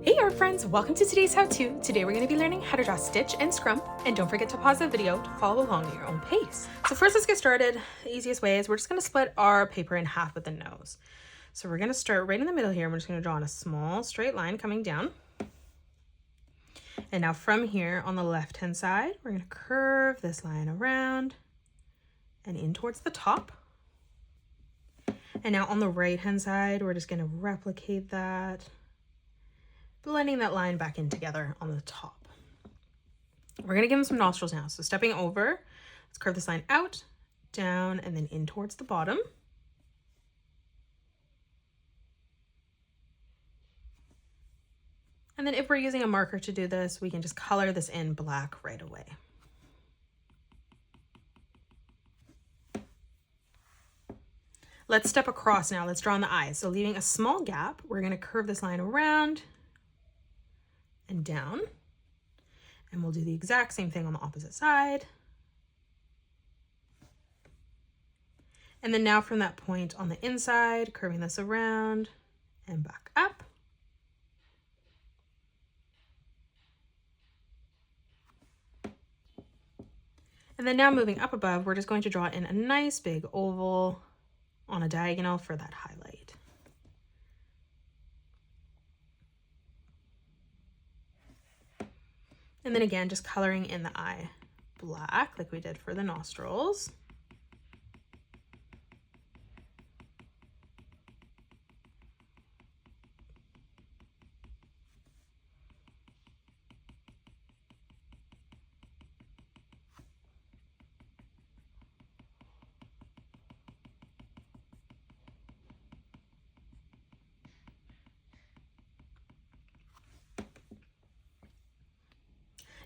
Hey art friends, welcome to today's how-to. Today we're going to be learning how to draw Stitch and Scrump, and don't forget to pause the video to follow along at your own pace. So first, let's get started. The easiest way is we're just going to split our paper in half with the nose. So we're going to start right in the middle here. We're just going to draw on a small straight line coming down. And now from here on the left hand side, we're going to curve this line around and in towards the top. And now on the right hand side, we're just going to replicate that, blending that line back in together on the top. We're going to give them some nostrils now. So stepping over, let's curve this line out, down, and then in towards the bottom. And then if we're using a marker to do this, we can just color this in black right away. Let's step across now. Let's draw on the eyes. So leaving a small gap, we're going to curve this line around and down, and we'll do the exact same thing on the opposite side. And then now from that point on the inside, curving this around and back up. And then now moving up above, we're just going to draw in a nice big oval on a diagonal for that highlight. And then again, just coloring in the eye black like we did for the nostrils.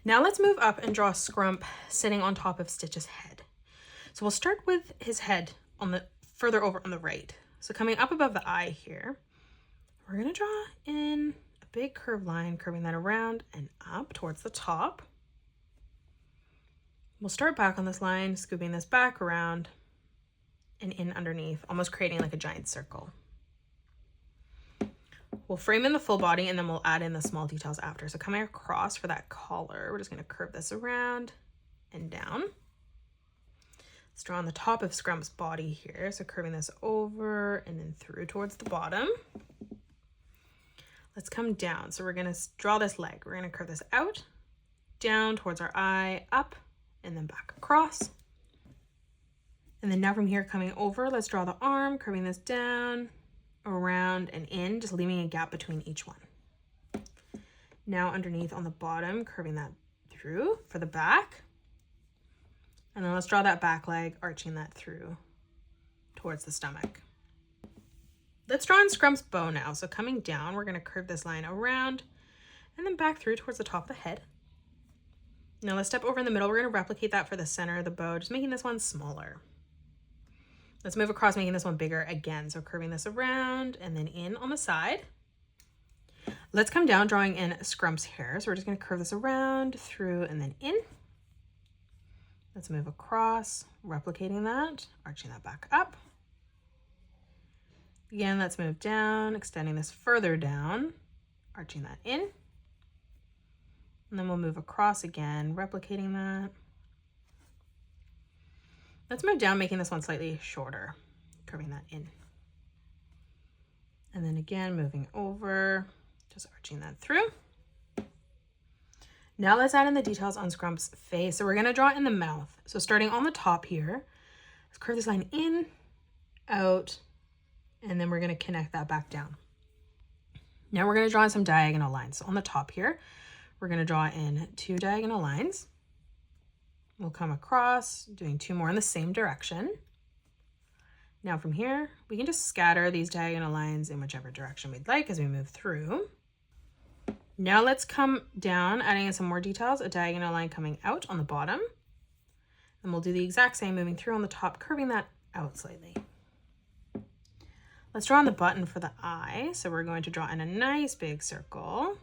Now let's move up and draw Scrump sitting on top of Stitch's head. So we'll start with his head on the further over on the right. So coming up above the eye here, we're going to draw in a big curved line, curving that around and up towards the top. We'll start back on this line, scooping this back around and in underneath, almost creating like a giant circle. We'll frame in the full body and then we'll add in the small details after. So coming across for that collar, we're just going to curve this around and down. Let's draw on the top of Scrump's body here. So curving this over and then through towards the bottom. Let's come down. So we're going to draw this leg. We're going to curve this out, down towards our eye, up, and then back across. And then now from here coming over, let's draw the arm, curving this down, around and in, just leaving a gap between each one. Now underneath on the bottom, curving that through for the back. And then let's draw that back leg, arching that through towards the stomach. Let's draw in Scrump's bow now. So coming down, we're going to curve this line around and then back through towards the top of the head. Now let's step over in the middle. We're going to replicate that for the center of the bow, just making this one smaller. Let's move across, making this one bigger again. So curving this around and then in on the side. Let's come down, drawing in Scrump's hair. So we're just going to curve this around, through, and then in. Let's move across, replicating that, arching that back up. Again, let's move down, extending this further down, arching that in. And then we'll move across again, replicating that. Let's move down, making this one slightly shorter, curving that in. And then again, moving over, just arching that through. Now let's add in the details on Scrump's face. So we're going to draw in the mouth. So starting on the top here, let's curve this line in, out, and then we're going to connect that back down. Now we're going to draw in some diagonal lines. So on the top here, we're going to draw in 2 diagonal lines. We'll come across, doing 2 more in the same direction. Now from here, we can just scatter these diagonal lines in whichever direction we'd like as we move through. Now let's come down, adding in some more details, a diagonal line coming out on the bottom. And we'll do the exact same, moving through on the top, curving that out slightly. Let's draw on the button for the eye. So we're going to draw in a nice big circle.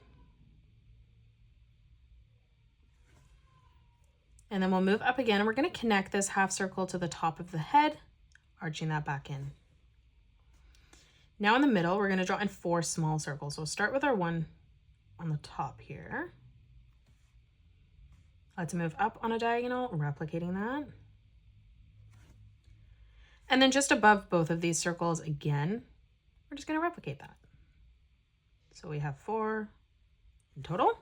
And then we'll move up again, and we're going to connect this half circle to the top of the head, arching that back in. Now in the middle, we're going to draw in 4 small circles. We'll start with our 1 on the top here. Let's move up on a diagonal, replicating that. And then just above both of these circles again, we're just going to replicate that. So we have 4 in total.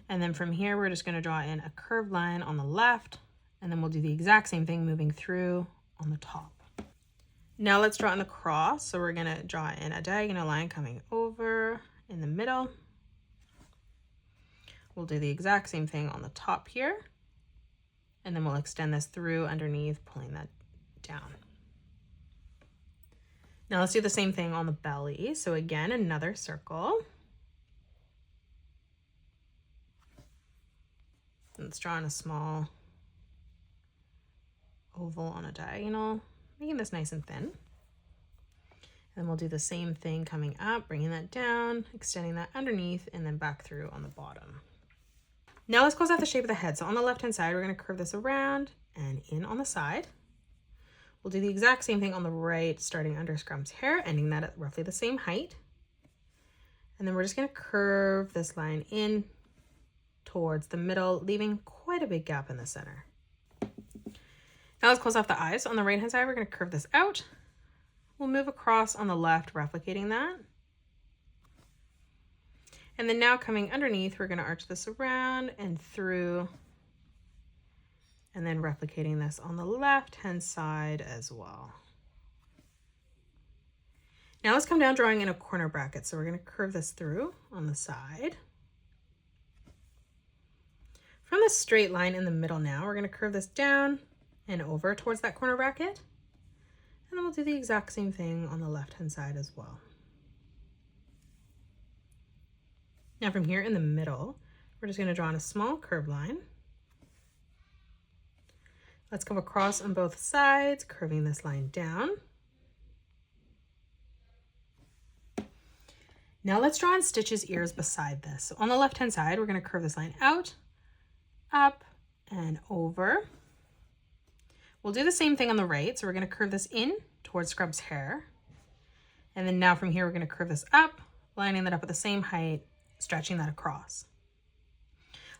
And then from here, we're just going to draw in a curved line on the left, and then we'll do the exact same thing moving through on the top. Now let's draw in the cross. So we're going to draw in a diagonal line coming over in the middle. We'll do the exact same thing on the top here, and then we'll extend this through underneath, pulling that down. Now let's do the same thing on the belly. So again, another circle. Let's draw in a small oval on a diagonal, making this nice and thin. And we'll do the same thing coming up, bringing that down, extending that underneath, and then back through on the bottom. Now let's close out the shape of the head. So on the left-hand side, we're going to curve this around and in on the side. We'll do the exact same thing on the right, starting under Scrump's hair, ending that at roughly the same height. And then we're just going to curve this line in towards the middle, leaving quite a big gap in the center. Now let's close off the eyes. So on the right-hand side, we're going to curve this out. We'll move across on the left, replicating that. And then now coming underneath, we're going to arch this around and through, and then replicating this on the left-hand side as well. Now let's come down drawing in a corner bracket. So we're going to curve this through on the side. From the straight line in the middle now, we're going to curve this down and over towards that corner bracket. And then we'll do the exact same thing on the left-hand side as well. Now from here in the middle, we're just going to draw in a small curved line. Let's go across on both sides, curving this line down. Now let's draw in Stitch's ears beside this. So on the left-hand side, we're going to curve this line out, up, and over. We'll do the same thing on the right. So we're going to curve this in towards Scrump's hair. And then now from here, we're going to curve this up, lining that up at the same height, stretching that across.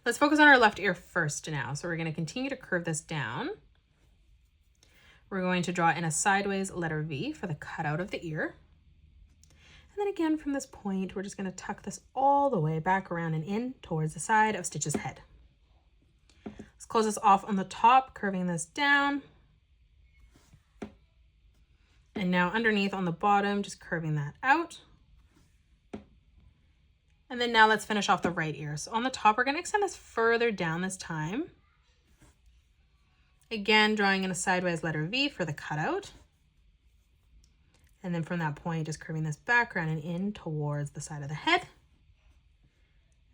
Let's focus on our left ear first now. So we're going to continue to curve this down. We're going to draw in a sideways letter V for the cutout of the ear. And then again from this point, we're just going to tuck this all the way back around and in towards the side of Stitch's head. Let's close this off on the top, curving this down. And now underneath on the bottom, just curving that out. And then now let's finish off the right ear. So on the top, we're going to extend this further down this time. Again, drawing in a sideways letter V for the cutout. And then from that point, just curving this back around and in towards the side of the head.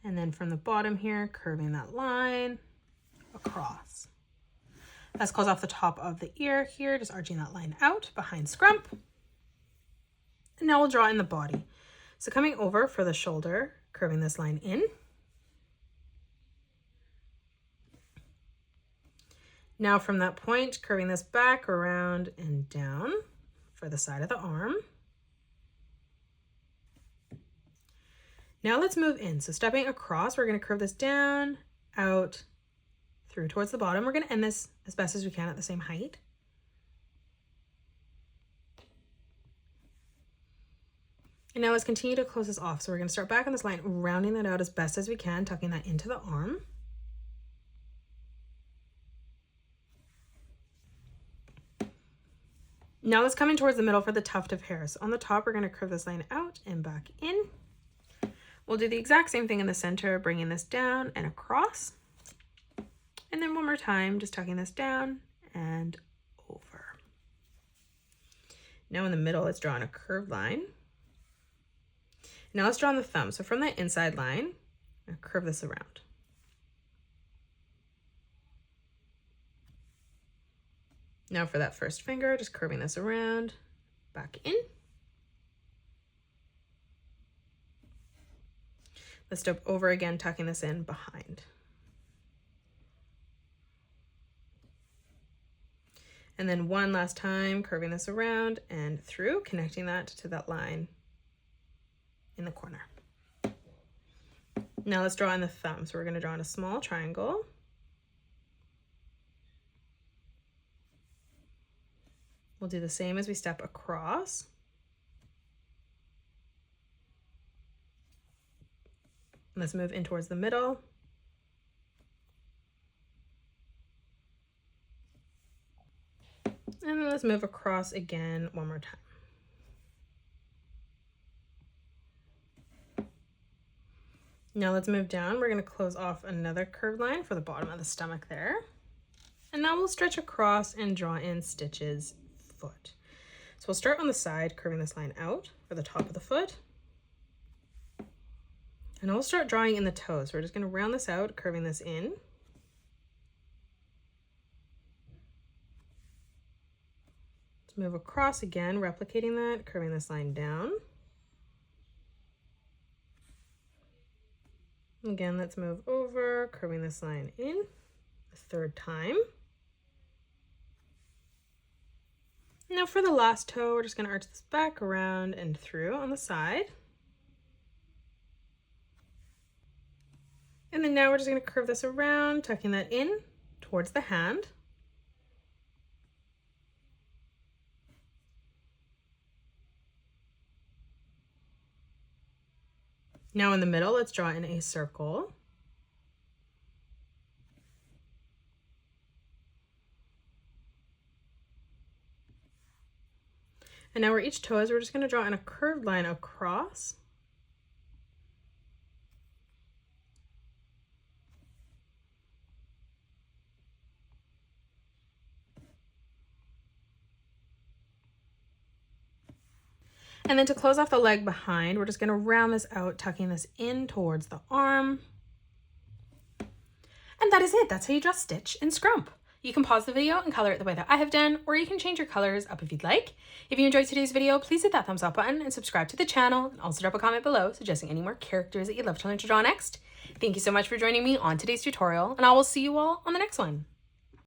And then from the bottom here, curving that line across. Let's close off the top of the ear here, just arching that line out behind Scrump. And now we'll draw in the body. So coming over for the shoulder, curving this line in. Now from that point, curving this back around and down for the side of the arm. Now let's move in. So stepping across, we're going to curve this down, out, through towards the bottom. We're going to end this as best as we can at the same height. And now let's continue to close this off. So we're going to start back on this line, rounding that out as best as we can, tucking that into the arm. Now let's come in towards the middle for the tuft of hair. So on the top, we're going to curve this line out and back in. We'll do the exact same thing in the center, bringing this down and across. And then one more time, just tucking this down and over. Now in the middle, let's draw on a curved line. Now let's draw on the thumb. So from that inside line, curve this around. Now for that first finger, just curving this around, back in. Let's step over again, tucking this in behind. And then one last time, curving this around and through, connecting that to that line in the corner. Now let's draw in the thumb. So we're going to draw in a small triangle. We'll do the same as we step across. Let's move in towards the middle. And then let's move across again one more time. Now let's move down. We're going to close off another curved line for the bottom of the stomach there. And now we'll stretch across and draw in Stitch's foot. So we'll start on the side, curving this line out for the top of the foot. And I'll start drawing in the toes. We're just going to round this out, curving this in. Let's move across again, replicating that, curving this line down. Again, let's move over, curving this line in a third time. Now for the last toe, we're just going to arch this back around and through on the side. And then now we're just going to curve this around, tucking that in towards the hand. Now in the middle, let's draw in a circle. And now where each toe is, we're just going to draw in a curved line across. And then to close off the leg behind, we're just going to round this out, tucking this in towards the arm. And that is it. That's how you draw Stitch in Scrump. You can pause the video and color it the way that I have done, or you can change your colors up if you'd like. If you enjoyed today's video, please hit that thumbs up button and subscribe to the channel, and also drop a comment below suggesting any more characters that you'd love to learn to draw next. Thank you so much for joining me on today's tutorial, and I will see you all on the next one.